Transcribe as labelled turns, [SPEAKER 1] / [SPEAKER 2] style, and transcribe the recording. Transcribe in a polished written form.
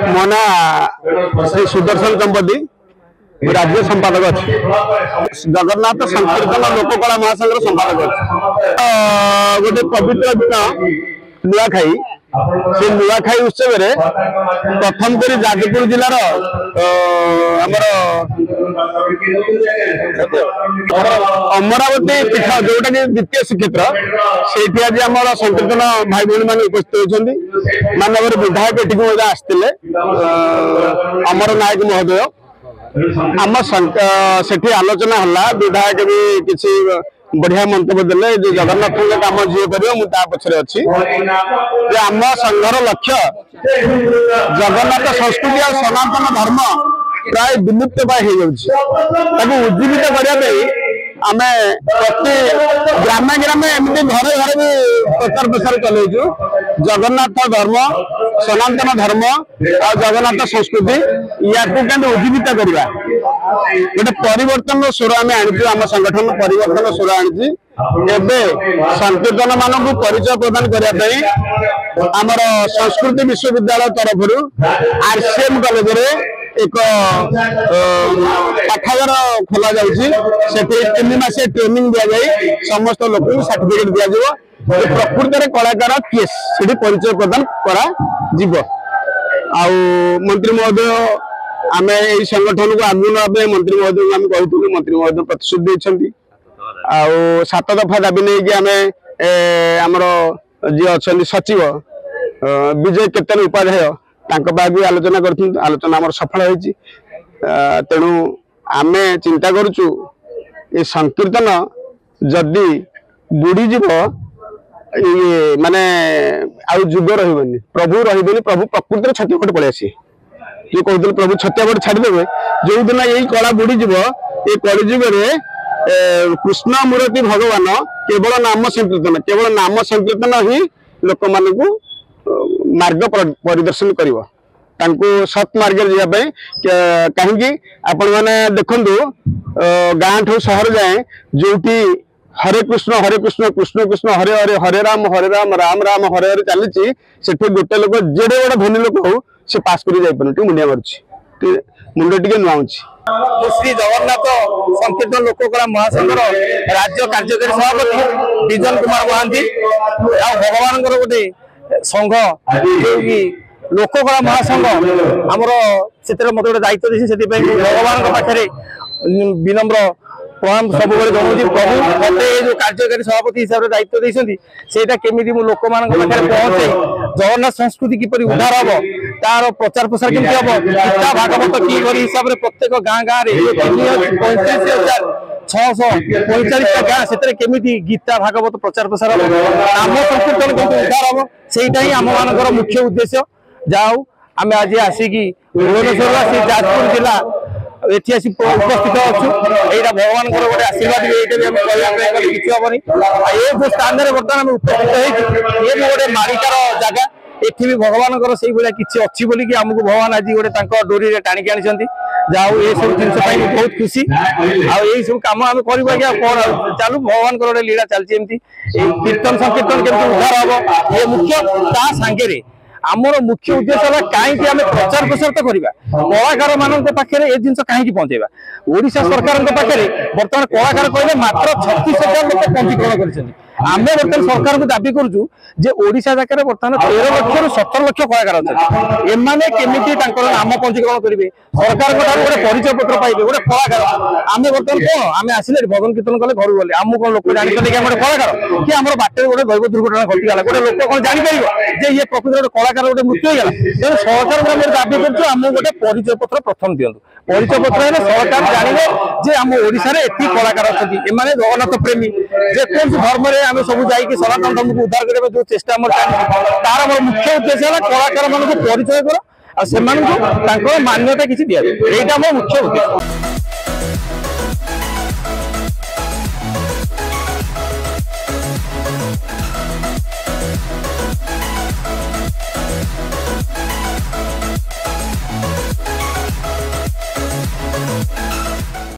[SPEAKER 1] मो ना श्री सुदर्शन दंपति राज्य संपादक अच्छे जगन्नाथ संकीर्तन लोककला महासंघ संपादक अच्छे गोटे पवित्र दिन नुआखाई से नुआखाई उत्सव प्रथम कर जाजपुर जिलार अमरावती पीठ जोटा कि द्वितीय श्रीक्षेत्र से आज आम संकीर्तन भाई भाई मैंने उपस्थित होती मानव विधायक एटी आसते अमर नायक महोदय आम से आलोचना है विधायक भी किसी बढ़िया मंतव्य देले जगन्नाथ काम जी कर पछरे अच्छी आम संघर लक्ष्य जगन्नाथ संस्कृति और सनातन धर्म प्राय विलुप्त हो उज्जीवित करने आम प्रति ग्रामे ग्रामे एमती घरे घरे भी प्रचार प्रसार चलु जगन्नाथ धर्म सनातन धर्म और जगन्नाथ संस्कृति या उज्जीवित करवा गोटे परिवर्तन स्वर आम आम संगठन परिवर्तन स्वर आनी संकीर्तन मान परिचय प्रदान करने आमर संस्कृति विश्वविद्यालय तरफ आरसीएम कॉलेज एक पाठागार खोल तीन मास ट्रेनिंग दि जाए समस्त लोक सर्टिफिकेट दि जाए प्रकृत में कलाकार किए से परिचय प्रदान करा मंत्री महोदय आम यही संगठन को आगू ना मंत्री महोदय को आम कहूँ मंत्री महोदय प्रतिश्रुति देती सात दफा दाबी नहीं आम आमर जी अच्छा सचिव विजय केतन उपाध्याय भी आलोचना कर आलोचना आम सफल होती तेणु आम चिंता करुचु ये संकीर्तन जदि बुड़ीज माने जुग रही प्रभु रही प्रभु प्रकृति छत्तीसगढ़ पलि आसी जो कहते प्रभु छत्तीसगढ़ छाड़देवे जो दिन यही कला बुड़ीज ये कलिजुगे कृष्ण मूर्ति भगवान केवल नाम संकीर्तन ही लोक मान मार्ग परिदर्शन कर सत मार्ग जावाई कहीं आपण मैंने देखु गाँ ठू सहर जाए जो हरे कृष्ण कृष्ण कृष्ण हरे हरे हरे राम राम राम हरे हरे चली से गोटे लोक जेडे बड़ा धनी लोक हो से पास कर मुंडिया मार्च मुंड टे नुआऊँ श्री जगन्नाथ संकीर्तन लोककला महासंघर राज्य कार्यकारी सभापति विजन कुमार महांती भगवान गोटे संघ लोककला महासंघ आमर से मत गोटे दायित्व देती भगवान पाखे विनम्र प्रणाम सब जनाऊँ प्रभु मत जो कार्यकारी सभापति हिसाब से दायित्व देता केमी लोक मान पहुंचे जगन्नाथ संस्कृति किपर उद्धार हम तार प्रचार प्रसार केमती हम गीता भागवत की हिसाब से प्रत्येक गाँ गाँव 45,645 गाँ से केमी गीता भागवत प्रचार प्रसार हम आम संकीर्तन केमती उद्धार हम से आम मान मुख्य उद्देश्य जाऊ आम आज आसिकी भुवनेश्वर से जाजपुर जिला एटी आसी उपस्थित अच्छु यहाँ भगवान गोटे आशीर्वाद भी किसी हेनी ये जो स्थान में बर्तमान उपस्थित ये गोटे मारिकार जगह एठी भी भगवान से किसी अच्छी बोलिकी आमको भगवान आज गोटे डोरी टाणिकी आनी जाऊ ये सब जिन बहुत खुशी आई सब कम आम कर चलू भगवान गोटे लीला चलती कीर्तन संकीर्तन केमती उद्धार हम ये मुख्य ता सांगे आमर मुख्य उद्देश्य है कहीं आम प्रचार प्रसार तो करवा कलाकार मान पाखे ये जिन कहीं पहुंचेगा ओडिशा सरकार पाखे बर्तमान कलाकार कहले मात्र 36,000 लोक पंजीकरण कर आम बर्तमान सरकार को दाबी करुचु जे ओडिशा जाकर बर्तमान 13 लक्ष रु 17 लक्ष कलाकार अच्छे एमाने केमिति नाम पंजीकरण करेंगे सरकार गोटे परिचय पत्र पाइबे गोटे कलाकार आम बर्तमान कौन आम आसिले भजन कीर्तन कले घर गले आम कौन लोक जानी कि गोटे कलाकार कि आम बाटे गोटे दैव दुर्घटना घटीगला गोटे लोक कौन जापर जे ये प्रकृति गोटे कलाकार गोटे मृत्यु होगा तेनाली सरकार को दाबी करें परिचय पत्र प्रथम दिंतु परिचय पत्र सरकार जानवे जे आम ओडिशा एति कलाकार अच्छा एमाने जगन्नाथ प्रेमी जेकोसी धर्म आम सब जाकि सनातन धर्म को उद्धार करने जो चेष्टा तार मुख्य उद्देश्य है कलाकार मान परिचय कर मान्यता किसी दिया यहाँ मुख्य उद्देश्य।